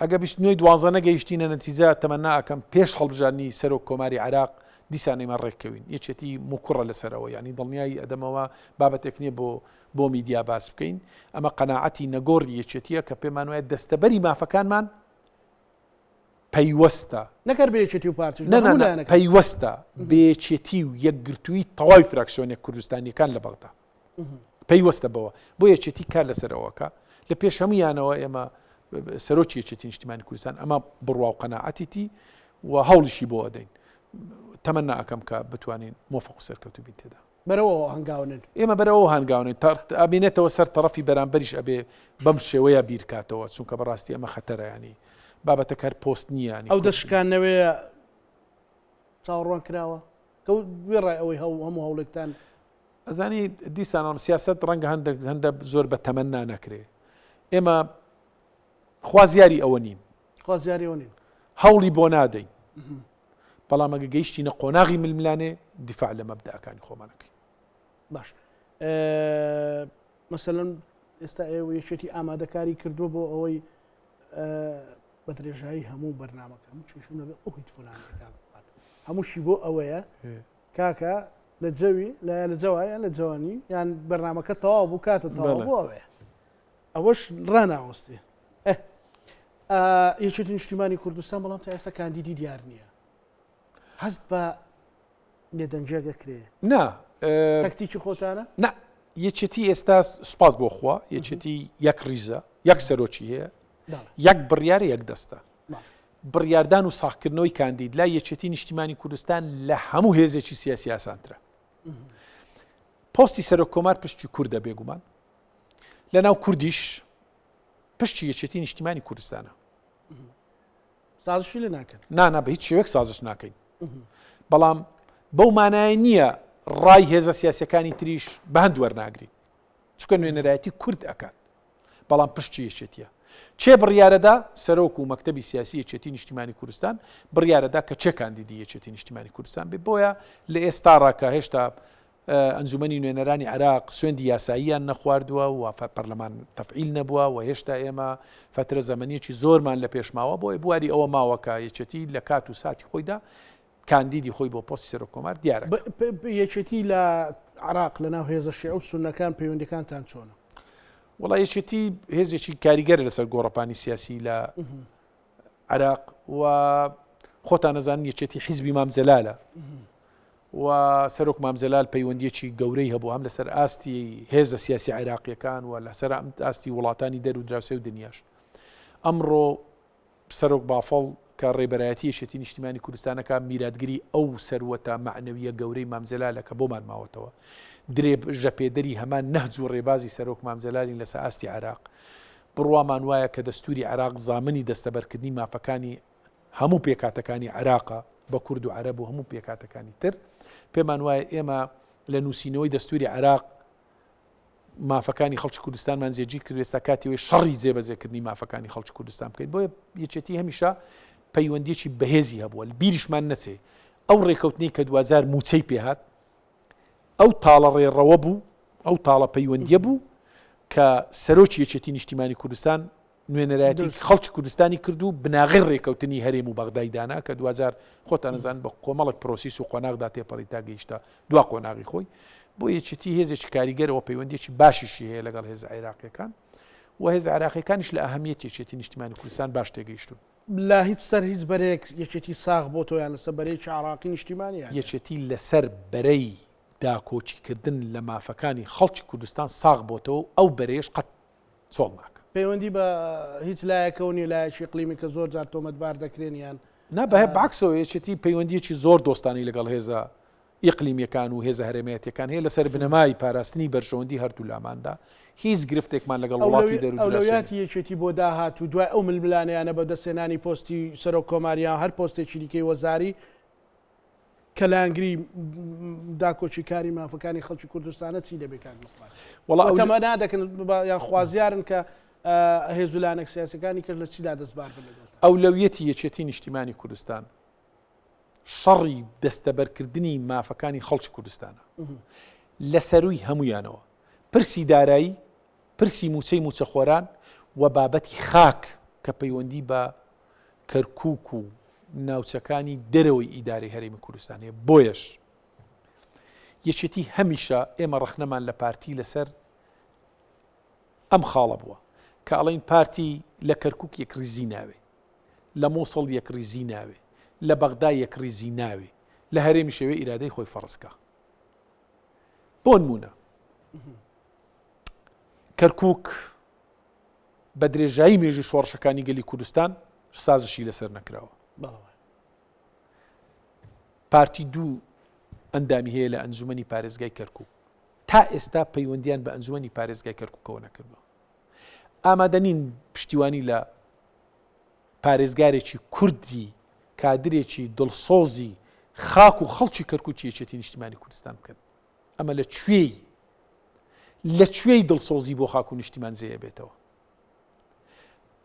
ئەگە 29 نەگەیشتینە نەتیجە تەمەنا ئەەکەم پێش هەڵبژاردننی سەرۆک کۆماری عێراق دیسان ئێمە ڕێککەوین یەکێتی موکوڕە لەسەرەوە ینی دڵنیایی ئەدەمەوە بابەتێک نییە بۆ میدیا باس بکەین ئەمە قەناعەتی نەگۆڕی یەکێتیە کە پێمان وایە دەستەبەری مافەکانمان پەیوەستە نەکەر بێچێتی و پارتیش پەیوەستە بێچێتی و یەکگرتووی تەواوی فراکسیۆنێک کوردستانیەکان لە بەغدا پەیوەستە بەوە بۆ یەکێتی کار لەسەرەوەکە لە پێش هەمویانەوە ئێمە سەرۆکی یەکێتی نیشتیمانی کوردستان ئەمە بڕوا و قەناعەتیتی و هەوڵیشی بۆ ئەدەین تەمەنا ئەەکەم کە بتوانین مۆفق و سەرکەوتو بین تێدا بەرەوە هەنگاونن ئێمە بەرەوە هەنگاونین ئەبینێتەوە سەر تەڕەفی بەرامبەریش ئەبێ بەم شێوەیە بیرکاتەوە چونکە بەڕاستی ئەمە خەتەرەیانی بابەتە کار پۆست نییانی ئەو دەشکانەوەی چاوەڕوان کراوە کە وێڕای ئەوەی هەموو هەوڵێکتان ئەزانی دیسانم سیاست ڕەنگە هەندە زۆر بە تەمەنا نەکرێ ئێمە خوازیاری ئەوە نین هەوڵی بۆ نادەین بەڵام ئەگە گەیشتینە قۆناغی ململانێ دیفاع لە مەبدەئەکانی خۆمانەکەی باش مەسەلەن ئێستا ئێوە یەکێتی ئامادەکاری کردووە بۆ ئەوەی بە درێژایی هەموو بەرنامەکە هەموو چێشم لەبێ ئەوی فلانەکە هەمووشی بۆ ئەوەیە کاکە لە جەوی لە جەوایە لە جوانی یان بەرنامەکە تەواو بوو کاتە تەواو بۆ ئەوەیە ئەوەش ڕناوەستی یەکێتی نیشتیمانی کوردستان بەڵام تا ئێستا کاندیدی دیار نییە هەست بە لێدەنجێگەکرێ نا تەکتیکی خۆتانە نا یەکێتی ئێستا سوپاس بۆ خوا یەکێتی یەک ریزە یەک سەرۆکی هەیە یەک بڕیارە یەک دەستە بڕیاردان و ساختکردنەوەی کاندید لا یەکێتی نیشتیمانی کوردستان لە هەموو هێزێکی سیاسی ئاسانترە پۆستی سەرۆک کۆمار پشتی کووردە بێگومان لەناو کوردیش پشتی یەکێتی نیشتیمانی کوردستانە سازشی لێ ناکەن نانا بە هیچ شێوەیەک سازش ناکەین بەڵام بەو مانایە نییە ڕای هێزە سیاسەکانی تریش بە هەند وەرناگرین چکە نوێنەرایەتی کورد ئەکات بەڵام پشتی یەکێتیە چێ بڕیارەدا سەرۆک و مەکتەبی سیاسی یەکێتی نیشتیمانی کوردستان بڕیارەدا کە چێ کاندیدی یەکێتی نیشتیمانی کوردستان بێ بۆیە لە ئێستا ڕاکە هێشتا ئەنجومەنی نوێنەرانی عێراق سوێندی یاساییان نەخواردووە و پەرلەمان تەفعیل نەبووە و هێشتا ئێمە فترە زەمەنیەکی زۆرمان لە پێشماوە بۆی بواری ئەوە ماوەکە یەکێتی لە کات و ساتی خۆیدا کاندیدی خۆی بۆ پۆستی سەرۆکۆمار دیارە یەکێتی لە عراق لە ناو هێزە شیعە و سونەکان پەیوەندیەکانتان چۆنە؟ وڵای یەکێتی هێزێکی کاریگەرە لەسەر گۆڕەپانی سیاسی لە عراق و خۆتان نەزانن یەکێتی حیزبی مامزەلالە و سەرۆک مامزەلال پەیوەندیەکی گەورەی هەبوو هەم لەسەر ئاستی هێزە سیاسی عێراقیەکان و لەسەر ئاستی وڵاتانی دەر و دراوسێ و دنیاش. ئەمڕۆ سەرۆک بافەڵ کە ڕێبەرایەتی یەکێتی نیشتیمانی کوردستانەکە میراتگری ئەو سەروەتە معنەویە گەورەی مامزەلالە کە بۆمان ماوەتەوە ژەپێدەری هەمان نەهج و ڕێبازی سەرۆک مامزەلالین لەسەر ئاستی عێراق. بڕوامان وایە کە دەستوری عێراق زامنی دەستەبەرکردنی مافەکانی هەموو پێکاتەکانی عێراقە بە کورد و عەرەب و هەموو پێکاتەکانی تر. پێمان وایە ئێمە لە نووسینەوەی دەستوری عێراق مافەکانی خەڵکی کوردستانمان زێجی کرد ئێستا کاتیەوەی شەڕی جێبەجێکردنی مافەکانی خەڵکی کوردستان بکەین. بۆیە یەکێتی هەمیشە پەیوەندیەکی بەهێزی هەبووە بیریشمان نەچێ ئەو ڕێکەوتنی کە 2000 موچەی پێهات ئەو تاڵە ڕێڕەوە بوو ئەو تاڵە پەیوەندیە بوو کە سەرۆکی یەکێتی نیشتیمانی کوردستان نوێنەرایەتی خەڵکی کوردستانی کردو بناغی ڕێکەوتنی هەرێم و بەغدای دانا کە 2000 خۆتان نەزان بە کۆمەڵک پرۆسیس و قۆناغدا تێپەڕی تا گەیشتە دوا قۆناغی خۆی. بۆ یەکێتی هێزێکی کاریگەرەوە پەیوەندیێکی باشیشی هەیە لەگەڵ هێز عێراقیەکان و هێز عێراقیەکانیش لە ئەهەمیەتی یەکێتی نیشتیمانی کوردستان باش تێگەیشتون. لا هیچ سەر هیچ بەرەیەک یەکێتی ساغ بۆ تۆ یان لەسەر بەرەیەکی عێراقی نیشتیمانیە؟ یەکێتی لەسەر بەرەی داکۆچیکردن لە مافەکانی خەڵکی کوردستان ساغ بۆتەوە ئەو بەرەیەش قەت چۆڵ ناکە. پەیوەندی بە هیچ لایەکەونی لایەکی ئیقلیمی کە زۆر جار تۆمەتبار دەکرێن یان نابە بەعکسەوە یەکێتی پەیوەندیەکی زۆر دۆستانی لەگەڵ هێزە ئیقلیمیەکان و هێزە هەرێمەتیەکان هەیە لەسەر بنەمای پاراستنی بەرژەوەندی هەردوو لاماندا هیچ گرفتێکمان لەگەڵ وڵاتی دەرو ئەولەویاتی یەکێتی بۆ داهات و دوای ئەو ململانیانە بەدەستێنانی پۆستی سەرۆک کۆماریان هەر پۆستێکی دیکەی وەزاری کەلانگری داکۆچیکاری مافەکانی خەڵکی کوردستانە چی دەبێت کاک مستەفا؟ وەڵام ئەمە نادەکەن یان خوازیارن کە هێزولانێک سیاسەکانی کرد لە چیدا دەستبار بن لەگەڵ ئەولەویەتی یەکێتی نیشتیمانی کوردستان شەڕی دەستەبەرکردنی مافەکانی خەڵکی کوردستانە لە سەروی هەمویانەوە پرسی دارایی پرسی موچەی موچەخۆران و بابەتی خاک کە پەیوەندی بە کەرکووک و ناوچەکانی دەرەوەی ئیداری هەرێمی کوردستانیە. بۆیەش یەکێتی هەمیشە ئێمە ڕەخنەمان لە پارتی لەسەر ئەم خاڵە بووە کە ئەڵێن پارتی لە کەرکووک یەک ریزی ناوێ، لە مۆسڵ یەک ریزی ناوێ، لە بەغدا یەک ریزی ناوێ، لە هەرێمی شێوێ ئیرادەی خۆی فەرزکە. بۆ نمونە کەرکووک بە درێژایی مێژوی شۆڕشەکانی گەلی کوردستان سازشی لەسەر نەکراوە. پارتی دوو ئەندامی هەیە لە ئەنجومەنی پارێزگای کەرکووک تا ئێستا پەیوەندیان بە ئەنجومەنی پارێزگای کەرکووکەوە نەکردووە. ئامادەنین پشتیوانی لە پارێزگارێکی کوردی کادرێکی دڵسۆزی خاک و خەڵکی کەرکووکی یەکێتی نیشتیمانی کوردستان بکەن. ئەمە لە کوێی دڵسۆزی بۆ خاک و نیشتیمان زێیە بێتەوە.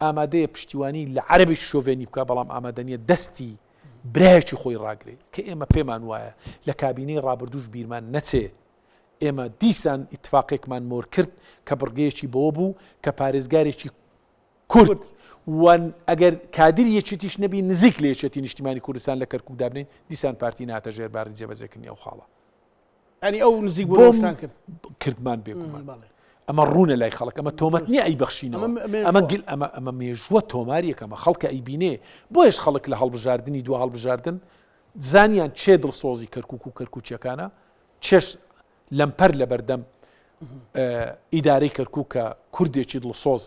ئامادەیە پشتیوانی لە عەرەبی شۆڤێنی بکە بەڵام ئامادەنیە دەستی برایەکی خۆی ڕاگرێ کە ئێمە پێمان وایە لە کابینەی ڕابردووش بیرمان نەچێ. ئێمە دیسان ئیتفاقێکمان مۆر کرد کە بڕگەیەکی بەوە بوو کە پارێزگارێکی کورد وان ئەگەر کادری یەکێتیش نەبی نزیک لە یەکێتی نیشتیمانی کوردستان لە کەرکووک دابنین دیسان پارتی ناتە ژێرباری جێبەجێکردنی ئەو خاڵە. ئەنی ئەو نزیک بۆشتان کردمان بێگومان. ئەمە ڕوونە لای خەڵک ئەمە تۆمەت نییە ئەی بەخشینەوە ئەمە مێژووە تۆماریەکە ئەمە خەڵکە ئەیبینێ. بۆیش خەڵک لە هەڵبژاردننی دو هەڵبژاردن زانیان چێ دڵسۆزی کەرکووک و کەرکووچیەکانە چێش لەمپەر لە بەردەم ئیدارەی کەرکووکە کوردێکی دڵسۆز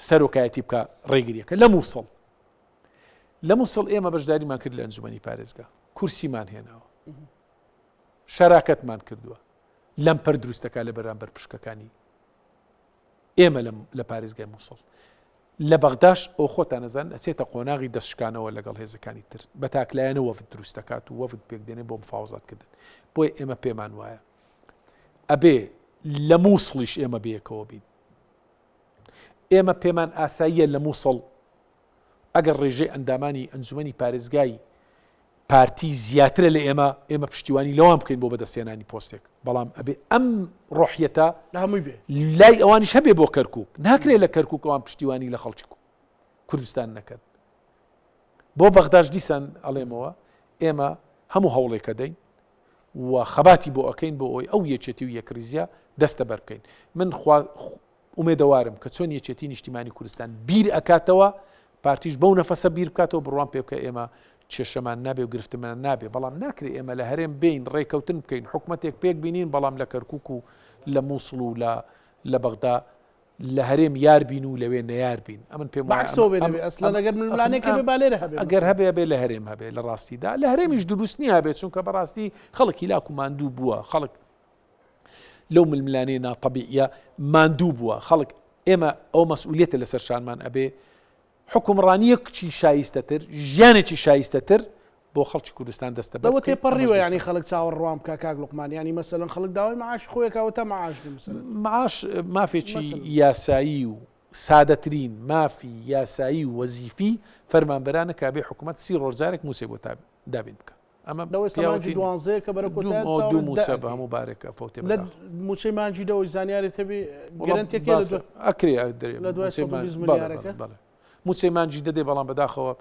سەرۆکایەتی بکە ڕێگریەکە. لە مووسڵ ئێمە بەشداریمان کرد لە ئەنجومەنی پارێزگا کورسیمان هێناوە شەراکەتمان کردووە لەمپەر دروستەکە لە بەرامبەر پشکەکانی ئێمە لە پارێزگای مووسڵ. لە بەغداش ئەو خۆتان نەزان ئەچێتە قۆناغی دەستشکانەوە لەگەڵ هێزەکانی تر بە تاکلایەنە وەفد دروستەکات و وەفد پێکدێنێ بۆ مفاوزاتکردن. بۆیە ئێمە پێمان وایە ئەبێ لە مووسڵیش ئێمە بەیەکەوە بین. ئێمە پێمان ئاساییە لە مووسڵ ئەگەر ڕێژەی ئەندامانی ئەنجومەنی پارتی زیاترە لە ئێمە پشتیوانی لەوان بکەین بۆ بەدەستێنانی پۆستێک بەڵام ئەبێ ئەم ڕۆحیەتە لە هەمووی بێ لای ئەوانیش هەبێ بۆ کەرکووک ناکرێت لە کەرکووک ئەوان پشتیوانی لە خەڵکی کوردستان نەکەن بۆ بەغداش دیسان ئەڵێمەوە ئێمە هەموو هەوڵێکە دەین و خەباتی بۆ ئەەکەین بۆ ئەوی ئەو یەکێتی و یەکریزیە دەستە بەرکەین من ئومێدەوارم کە چۆن یەکێتی نیشتیمانی کوردستان بیر ئەکاتەوە پارتیش بەو نەفەسە بیر بکاتەوە بڕوان پێ بکە ئێمە کێشەمان نابێ و گرفتمان نابێ بەڵام ناکرێت ئێمە لە هەرێم بین ڕێکەوتن بکەین حکومەتێک پێک بینین بەڵام لە کەرکووک و لە مووسڵ و لە بەغدا لە هەرێم یار بین و لەوێ نەیار بین ئەمن پێم ئەگەر هەبێ بێ لە هەرێم هەبێ لە ڕاستیدا لە هەرێمیش دروست نییە بێت چونکە بەڕاستی خەڵکی لاک و ماندوو بووە خەڵک لەو ململانەیە ناتەبیعیە ماندوو بووە خەڵک ئێمە ئەو مەسئولیەتە لەسەر شانمان ئەبێ حکومڕانیەکی شایستەتر ژیانێکی شایستەتر بۆ خەڵکی کوردستان دەستە بەوە تێپەڕیوە ینی خەڵک چاوەڕوان بکە کاک لوقمان ینی مەسەلەن خەڵک داوای معاش خۆیەکەوەتە معاش معاش مافێکی یاسایی و سادەترین مافی یاسایی و وەزیفی فەرمانبەرانە کابێ حکوومەت 30 ڕۆژجارێک موسێ بۆ دابین بکە ئەمە دەوەی دوانزەیە کە بەرە دوو موچە بە هەموو بارێکە فەوتێ لە موچەی مانجی دەوەی زانیارێت هەبێ گەرنتێکی ئەکرێ لە دوای 120 ملیارەکە موچەی مانجی دەدێ بەڵام بەداخەوە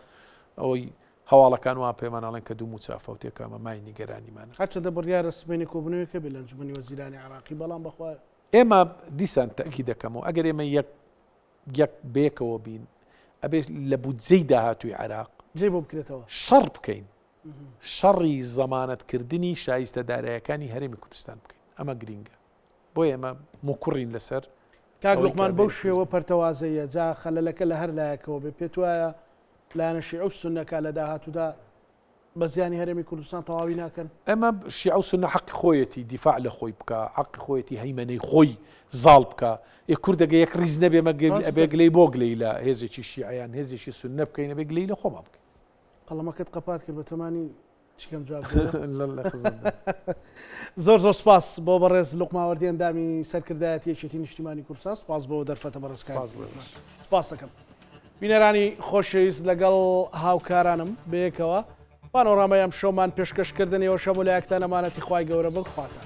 ئەوەی هەواڵەکان وان پێمانڵێن کە دوو موچە فەوتێکەمە مای نیگەرانیمانە هەچەندە بڕیارە سبەینی کۆبنەوەیکە بێ لە ئەنجومەنی وەزیرانی عراقی بەڵام بەخوا ئێمە دیسان تەکی دەکەمەوە ئەگەر ئێمە یەک بێکەوە بین ئەبێ لە بودجەی داهاتووی عراق جێ بۆ بکرێتەوە شەڕ بکەین شەڕی زەمانەتکردنی شایستە دارایەکانی هەرێمی کوردستان بکەین ئەمە گرینگە بۆ ئێمە موکوڕین لەسەر کاک لوقمان بەو شێوە پەرتەوازەیە جا خەلەلەکە لە هەر لایەکەوە بێ پێت وایە لایەنە شیعە و سوننەکە لە داهاتوودا بە زیانی هەرێمی کوردستان تەواوی ناکەن ئەمە شیعە و سوننە حەقی خۆیەتی دیفاع لە خۆی بکە حەقی خۆیەتی هەیمەنەی خۆی زاڵ بکە کوردەگە یەک ڕیز نەبێ ئەبێ گلەی بۆ گلەی لە هێزێکی شیعەیان هێزێکی سوننە بکەین ئەبێ گلەی لە خۆمان بکەین قەڵەمەکەت قەپات کرد بە تەمانی چکەم جواب زۆر سپاس بۆ بەڕێز لوقماوەردی ئەندامی سەرکردایەتی یەکێتی نیشتیمانی کوردستان سپاس بۆ دەرفەتە بەڕێزکار سپاس دەکەم بینەرانی خۆشەویست لەگەڵ هاوکارانم بەیەکەوە پانۆڕامەیەم شۆمان پێشکەشکردنەوە شەمولایەکتان ئەمانەتی خوای گەورە بخواتە